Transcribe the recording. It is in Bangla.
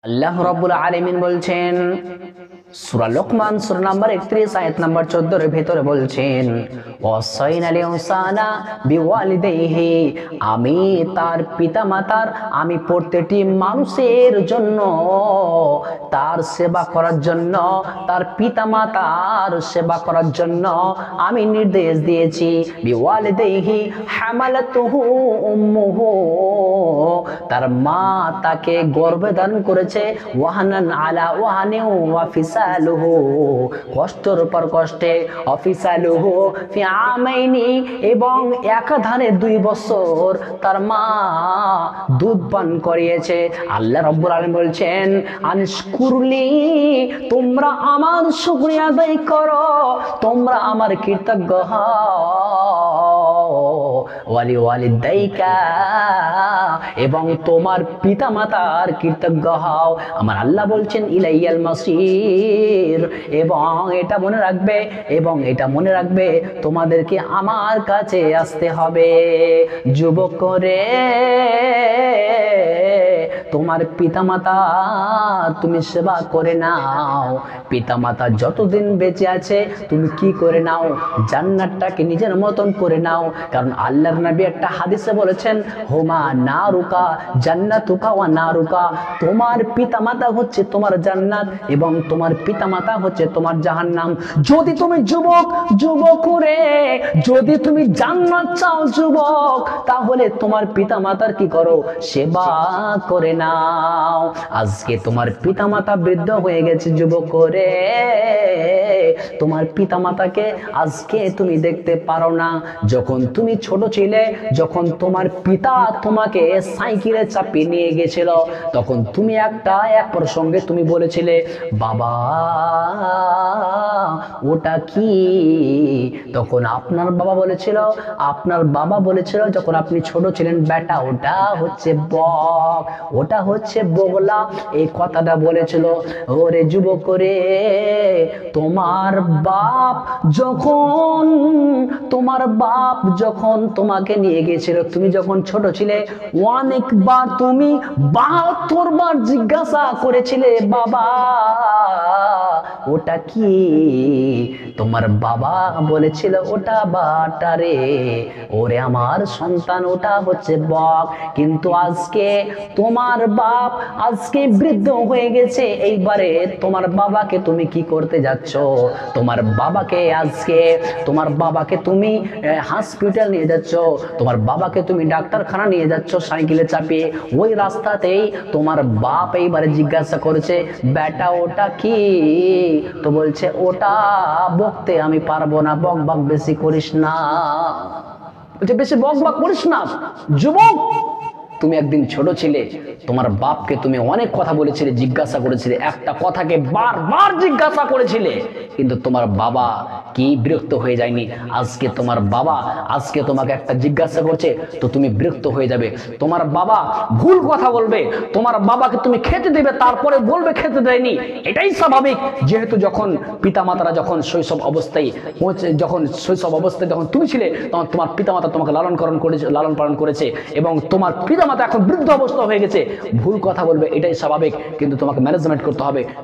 আল্লাহ রাব্বুল আলামিন বলছেন সূরা লোকমান সূরা নাম্বার 31 আয়াত নাম্বার 14 এর ভিতরে বলছেন ওয়াসাইনাল ইনসানা বিওয়ালিদাইহি, আমি তার পিতামাতার আমি প্রত্যেকটি মানুষের জন্য তার সেবা করার জন্য তার পিতামাতার সেবা করার জন্য আমি নির্দেশ দিয়েছি। বিওয়ালিদাইহি হামালাতুহু উম্মুহু, তার মা তাকে গর্ভে ধারণ করেছে, ওয়াহানান আলা ওয়াহানিন ওয়া ফিসালুহু, কষ্টের উপর কষ্টে, অফিসালুহু ফি আমাইনি, এবং একাধারে 2 বছর তার মা দুধ পান করিয়েছে। আল্লাহ রাব্বুল আলামিন বলছেন আনশকুরলি, তোমরা আমার শুকরিয়া আদায় করো, তোমরা আমার কৃতজ্ঞ হও, ওয়ালি ওয়ালিদাইকা, এবং তোমার পিতামাতার কৃতজ্ঞ হও। আমার আল্লাহ বলছেন ইলাইয়াল মাসির, এবং এটা মনে রাখবে তোমাদেরকে আমার কাছে আসতে হবে। যুবক করে তোমার পিতামাতা তুমি সেবা করে নাও, পিতামাতা যতদিন বেঁচে আছে তুমি কি করে নাও, জান্নাতটাকে নিজের মতন করে নাও। কারণ আল্লাহর নবী একটা হাদিসে বলেছেন হুমা নারুকা জান্নাতুকা ওয়া নারুকা, তোমার পিতামাতা হচ্ছে তোমার জান্নাত এবং তোমার পিতামাতা হচ্ছে তোমার জাহান্নাম। যদি তুমি যুবক করে যদি তুমি জান্নাত চাও যুবক, তাহলে তোমার পিতামাতার কি করো, সেবা করে নাও। আজকে তোমার পিতামাতা বৃদ্ধ হয়ে গেছে যুবক করে, তোমার পিতামাতাকে আজকে তুমি দেখতে পারো না। যখন তুমি ছোট ছিলে, যখন তোমার পিতা তোমাকে সাইকেলে চাপিয়ে নিয়ে গেছিল, তখন তুমি এক প্রসঙ্গে তুমি বলেছিলে বাবা ওটা কি, তখন আপনার বাবা বলেছিল যখন আপনি ছোট ছিলেন, বেটা ওটা হচ্ছে বক, ওটা হচ্ছে বগলা, এই কথাটা বলেছিল। ওরে যুবক করে, তোমার বাপ যখন তোমাকে নিয়ে গিয়েছিল, তুমি যখন ছোট ছিলে, অনেকবার তুমি 72 বার জিজ্ঞাসা করেছিলে বাবা ওটা কি, তোমার বাবা বলেছিল ওটা বাটা রে, ওরে আমার সন্তান ওটা হচ্ছে বক। কিন্তু আজকে তোমার বাপ বৃদ্ধ হয়ে গেছে, এইবারে তোমার বাবাকে তুমি কি করতে যাচ্ছ, তোমার বাবাকে তুমি হসপিটাল নিয়ে যাচ্ছ, তোমার বাবাকে তুমি ডাক্তারখানা নিয়ে যাচ্ছ সাইকেলে চাপিয়ে। ওই রাস্তাতেই তোমার বাপ এইবারে জিজ্ঞাসা করেছে বেটা ওটা কি, তো বলছে ওটা বকতে আমি পারবো না, বক বেশি করিস না, বলছে বেশি বক করিস না। যুবক, তুমি একদিন ছোট ছিলে, তোমার বাপকে তুমি অনেক কথা বলেছিলে, জিজ্ঞাসা করেছিলে, একটা কথাকে বারবার জিজ্ঞাসা করেছিলে, কিন্তু তোমার বাবা কি বিরক্ত হয়ে যায়নি? আজকে তোমার বাবা তোমাকে একটা জিজ্ঞাসা করছে, তো তুমি বিরক্ত হয়ে যাবে। তোমার বাবা ভুল কথা বলবে, তোমার বাবাকে তুমি খেতে দেবে, তারপরে বলবে খেতে দেয়নি, এটাই স্বাভাবিক। যেহেতু যখন পিতামাতারা যখন শৈশব অবস্থায় যখন তুমি ছিলে, তখন তোমার পিতামাতা তোমাকে লালন পালন করেছে, এবং তোমার পিতামাতা এখন বৃদ্ধ অবস্থা হয়ে গেছে, ভুল কথা বলবে, এটাই স্বাভাবিক, কিন্তু তোমাকে ম্যানেজমেন্ট করতে হবে।